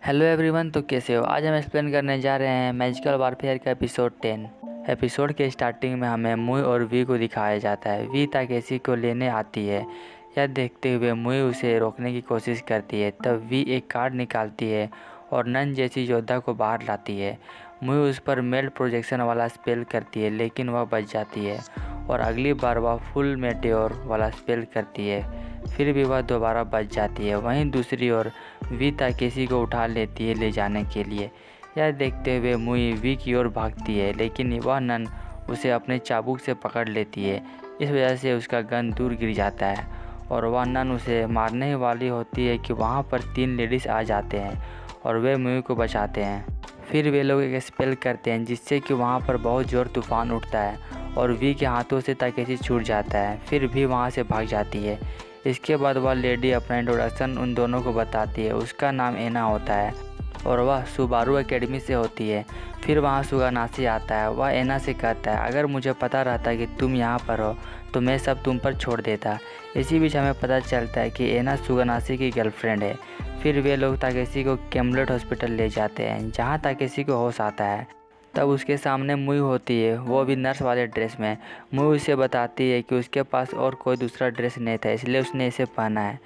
Hello everyone, तो कैसे हो। आज हम एक्सप्लेन करने जा रहे हैं मैजिकल वारफेयर का एपिसोड 10। एपिसोड के स्टार्टिंग में हमें मुई और वी को दिखाया जाता है। वी ताकेशी को लेने आती है। यह देखते हुए मुई उसे रोकने की कोशिश करती है। तब वी एक कार्ड निकालती है और नन जैसी योद्धा को बाहर लाती है। मुई उस पर मेल्ट प्रोजेक्शन वाला स्पेल करती है, लेकिन वह बच जाती है और अगली बार वह फुल मेटेओर वाला स्पेल करती है, फिर भी वह दोबारा बच जाती है। वहीं दूसरी ओर वी ताकेशी को उठा लेती है ले जाने के लिए। यह देखते हुए मुई वी की ओर भागती है, लेकिन वह नन उसे अपने चाबुक से पकड़ लेती है। इस वजह से उसका गन दूर गिर जाता है और वह नन उसे मारने वाली होती है कि वहाँ पर 3 लेडीज़ आ जाते हैं और वे मुई को बचाते हैं। फिर वे लोग एक स्पेल करते हैं जिससे कि वहाँ पर बहुत ज़ोर तूफान उठता है और वी के हाथों से ताकेशी छूट जाता है। फिर भी वहाँ से भाग जाती है। इसके बाद वह लेडी अपना इंट्रोडक्शन उन दोनों को बताती है। उसका नाम एना होता है और वह सुबारू एकेडमी से होती है। फिर वहाँ सुगानाशी आता है। वह एना से कहता है, अगर मुझे पता रहता कि तुम यहाँ पर हो तो मैं सब तुम पर छोड़ देता। इसी बीच हमें पता चलता है कि एना सुगानाशी की गर्लफ्रेंड है। फिर वे लोग ताकेशी को कैमलेट हॉस्पिटल ले जाते हैं, जहाँ ताकेशी को होश आता है। तब उसके सामने मुई होती है, वो भी नर्स वाले ड्रेस में। मुई उसे बताती है कि उसके पास और कोई दूसरा ड्रेस नहीं था, इसलिए उसने इसे पहना है।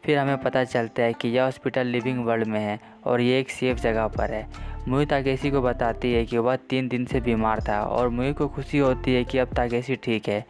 फिर हमें पता चलता है कि यह हॉस्पिटल लिविंग वर्ल्ड में है और ये एक सेफ जगह पर है। मुई ताकेशी को बताती है कि वह 3 दिन से बीमार था और मुई को खुशी होती है कि अब ताकेशी ठीक है।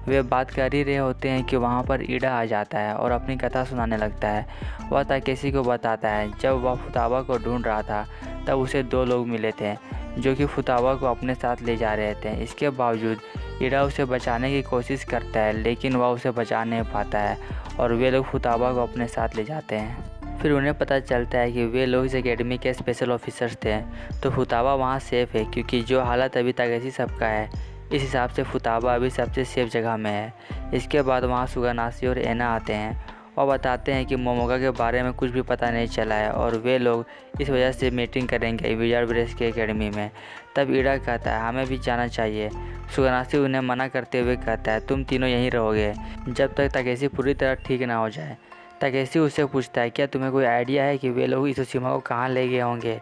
वे बात कर ही रहे होते हैं कि वहाँ पर ईडा आ जाता है और अपनी कथा सुनाने लगता है। वह ताकेशी को बताता है जब वह फुतावा को ढूंढ रहा था तब उसे 2 लोग मिले थे जो कि फुतावा को अपने साथ ले जा रहे थे। इसके बावजूद ईडा उसे बचाने की कोशिश करता है, लेकिन वह उसे बचा नहीं पाता है और वे लोग फुतावा को अपने साथ ले जाते हैं। फिर उन्हें पता चलता है कि वे लोग इस एकेडमी के स्पेशल ऑफिसर्स थे, तो फुतावा वहाँ सेफ है क्योंकि जो हालत अभी ताकेशी सबका है, इस हिसाब से फुतावा अभी सबसे सेफ जगह में है। इसके बाद वहाँ सुगानाशी और एना आते हैं और बताते हैं कि मोमोगा के बारे में कुछ भी पता नहीं चला है और वे लोग इस वजह से मीटिंग करेंगे विजार्ड ब्रेस के एकेडमी में। तब ईडा कहता है हमें भी जाना चाहिए। सुगानाशी उन्हें मना करते हुए कहता है तुम तीनों यहीं रहोगे जब तक ताकेशी पूरी तरह ठीक ना हो जाए। ताकेशी उससे पूछता है क्या तुम्हें कोई आइडिया है कि वे लोग इतोशिमा को कहाँ ले गए होंगे।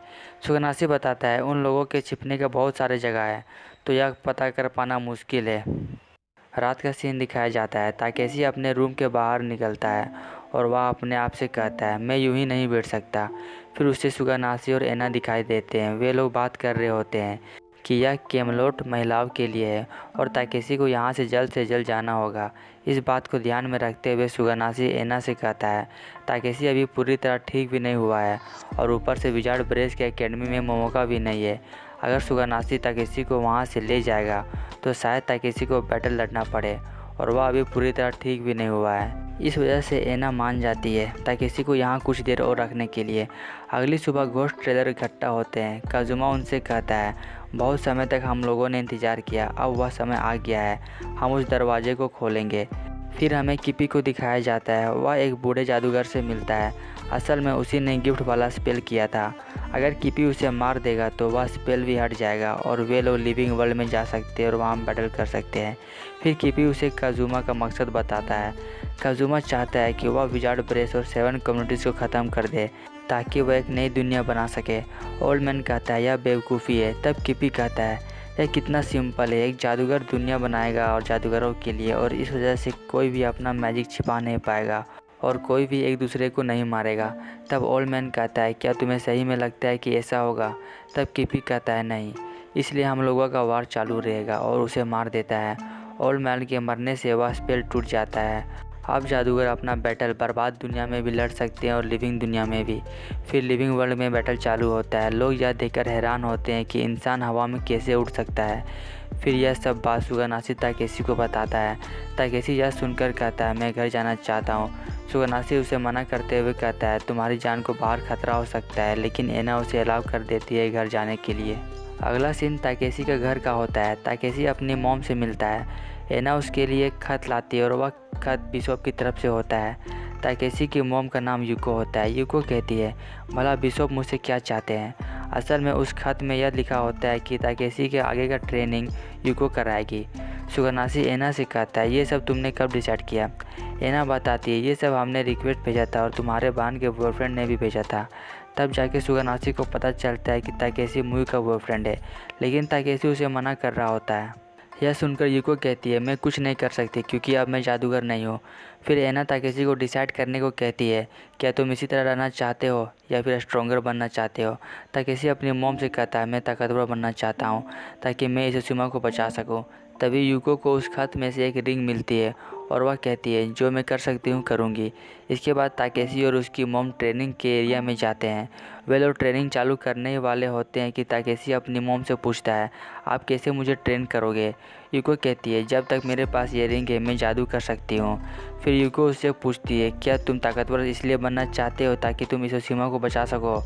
सुगानाशी बताता है उन लोगों के छिपने का बहुत सारे जगह है, तो यह पता कर पाना मुश्किल है। रात का सीन दिखाया जाता है। ताकेशी अपने रूम के बाहर निकलता है और वह अपने आप से कहता है मैं यूं ही नहीं बैठ सकता। फिर उससे सुगानाशी और एना दिखाई देते हैं। वे लोग बात कर रहे होते हैं कि यह कैमलोट महिलाओं के लिए है और ताकेशी को यहाँ से जल्द जाना होगा। इस बात को ध्यान में रखते हुए सुगानाशी एना से कहता है ताकेशी अभी पूरी तरह ठीक भी नहीं हुआ है और ऊपर से विजार्ड ब्रेस के एकेडमी में मोमोका भी नहीं है। अगर सुगानाशी ताकेशी को वहाँ से ले जाएगा तो शायद ताकेशी को बैटल लड़ना पड़े और वह अभी पूरी तरह ठीक भी नहीं हुआ है। इस वजह से एना मान जाती है ताकेशी को यहाँ कुछ देर और रखने के लिए। अगली सुबह घोस्ट ट्रेलर इकट्ठा होते हैं। काजुमा उनसे कहता है बहुत समय तक हम लोगों ने इंतज़ार किया, अब वह समय आ गया है, हम उस दरवाजे को खोलेंगे। फिर हमें किपी को दिखाया जाता है। वह एक बूढ़े जादूगर से मिलता है। असल में उसी ने गिफ्ट वाला स्पेल किया था। अगर किपी उसे मार देगा तो वह स्पेल भी हट जाएगा और वे लोग लिविंग वर्ल्ड में जा सकते हैं और वहाँ बैटल कर सकते हैं। फिर किपी उसे काजुमा का मकसद बताता है। काजुमा चाहता है कि वह विजार्ड ब्रेस और 7 कम्युनिटीज़ को ख़त्म कर दे ताकि वह एक नई दुनिया बना सके। ओल्ड मैन कहता है यह बेवकूफ़ी है। तब किपी कहता है यह कितना सिंपल है, एक जादूगर दुनिया बनाएगा और जादूगरों के लिए, और इस वजह से कोई भी अपना मैजिक छिपा नहीं पाएगा और कोई भी एक दूसरे को नहीं मारेगा। तब ओल्ड मैन कहता है क्या तुम्हें सही में लगता है कि ऐसा होगा। तब किपी कहता है नहीं, इसलिए हम लोगों का वार चालू रहेगा और उसे मार देता है। ओल्ड मैन के मरने से वह स्पेल टूट जाता है। अब जादूगर अपना बैटल बर्बाद दुनिया में भी लड़ सकते हैं और लिविंग दुनिया में भी। फिर लिविंग वर्ल्ड में बैटल चालू होता है। लोग यह देखकर हैरान होते हैं कि इंसान हवा में कैसे उड़ सकता है। फिर यह सब बात सुगानाशी ताकेशी को बताता है। ताकेशी यह सुनकर कहता है मैं घर जाना चाहता हूँ। सुगानाशी उसे मना करते हुए कहता है तुम्हारी जान को बाहर खतरा हो सकता है, लेकिन एना उसे अलाउ कर देती है घर जाने के लिए। अगला सीन ताकेशी के घर का होता है। ताकेशी अपनी मॉम से मिलता है। एना उसके लिए एक खत लाती है और वह खत बिशप की तरफ से होता है। ताकेशी की मॉम का नाम यूको होता है। यूको कहती है भला बिशप मुझसे क्या चाहते हैं। असल में उस खत में यह लिखा होता है कि ताकेशी के आगे का ट्रेनिंग यूको कराएगी। सुगानाशी एना से कहता है ये सब तुमने कब डिसाइड किया। एना बताती है ये सब हमने रिक्वेस्ट भेजा था और तुम्हारे बहन के बॉयफ्रेंड ने भी भेजा था। तब जाके सुगानाशी को पता चलता है कि ताकेशी मुई का बॉयफ्रेंड है, लेकिन ताकेशी उसे मना कर रहा होता है। यह सुनकर यूको कहती है मैं कुछ नहीं कर सकती क्योंकि अब मैं जादूगर नहीं हूँ। फिर एना ताकेशी को डिसाइड करने को कहती है, क्या तुम इसी तरह रहना चाहते हो या फिर स्ट्रॉन्गर बनना चाहते हो। ताकेशी अपनी मॉम से कहता है मैं ताकतवर बनना चाहता हूँ ताकि मैं इसोशिमा को बचा सकूँ। तभी यूको को उस खत में से एक रिंग मिलती है और वह कहती है जो मैं कर सकती हूँ करूँगी। इसके बाद ताकेशी और उसकी मॉम ट्रेनिंग के एरिया में जाते हैं। वे लोग ट्रेनिंग चालू करने वाले होते हैं कि ताकेशी अपनी मॉम से पूछता है आप कैसे मुझे ट्रेन करोगे। यूको कहती है जब तक मेरे पास ये रिंग है मैं जादू कर सकती हूँ। फिर यूको उससे पूछती है क्या तुम ताकतवर इसलिए बनना चाहते हो ताकि तुम इसोशिमा को बचा सको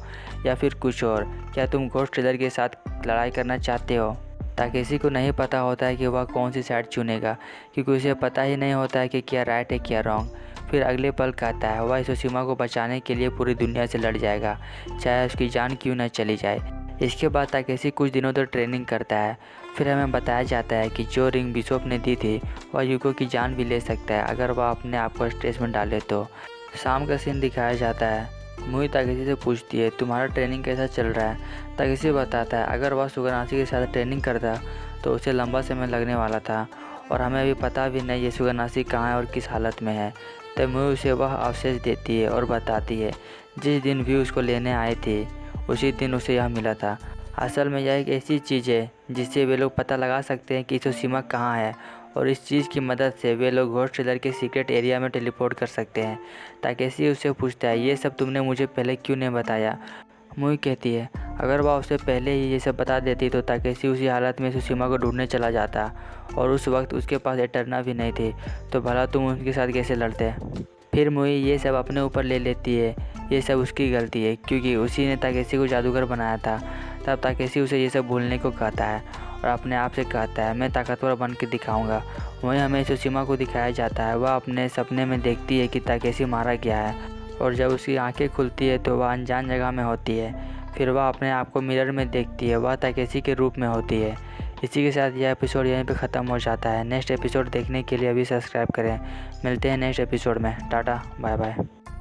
या फिर कुछ और, क्या तुम घोस्ट ट्रेलर के साथ लड़ाई करना चाहते हो। ताकेशी को नहीं पता होता है कि वह कौन सी साइड चुनेगा क्योंकि उसे पता ही नहीं होता है कि क्या राइट है क्या रॉन्ग। फिर अगले पल कहता है वह इसोशिमा को बचाने के लिए पूरी दुनिया से लड़ जाएगा चाहे उसकी जान क्यों न चली जाए। इसके बाद ताकेशी कुछ दिनों तक ट्रेनिंग करता है। फिर हमें बताया जाता है कि जो रिंग बिशप ने दी थी वह यूको की जान भी ले सकता है अगर वह अपने आप को स्ट्रेस में डाले तो। शाम का सीन दिखाया जाता है। मुई ताकेशी से पूछती है तुम्हारा ट्रेनिंग कैसा चल रहा है। ताकेशी बताता है अगर वह सुगानाशी के साथ ट्रेनिंग करता तो उसे लंबा समय लगने वाला था और हमें अभी पता भी नहीं ये सुगानाशी कहाँ है और किस हालत में है। तब मुई उसे वह अवशेष देती है और बताती है जिस दिन भी उसको लेने आए थे उसी दिन उसे यह मिला था। असल में यह एक ऐसी चीज़ है जिससे वे लोग पता लगा सकते हैं कि इसोशिमा कहाँ है और इस चीज़ की मदद से वे लोग घोस्ट ट्रेलर के सीक्रेट एरिया में टेलीपोर्ट कर सकते हैं। ताकेशी उससे पूछता है ये सब तुमने मुझे पहले क्यों नहीं बताया। मुई कहती है अगर वह उसे पहले ही ये सब बता देती तो ताकेशी उसी हालत में इसोशिमा को ढूंढने चला जाता और उस वक्त उसके पास एटर्ना भी नहीं थी तो भला तुम उनके साथ कैसे लड़ते। फिर मुई ये सब अपने ऊपर ले लेती है, ये सब उसकी गलती है क्योंकि उसी ने ताकेशी को जादूगर बनाया था। तब ताकेशी उसे ये सब भूलने को कहता है और अपने आप से कहता है मैं ताकतवर बन के दिखाऊंगा। वहीं हमें इसोशिमा को दिखाया जाता है वह अपने सपने में देखती है कि ताकेशी मारा गया है और जब उसकी आंखें खुलती है तो वह अनजान जगह में होती है। फिर वह अपने आप को मिरर में देखती है, वह ताकेशी के रूप में होती है। इसी के साथ यह एपिसोड यहीं पे ख़त्म हो जाता है। नेक्स्ट एपिसोड देखने के लिए अभी सब्सक्राइब करें। मिलते हैं नेक्स्ट एपिसोड में। Tata bye bye.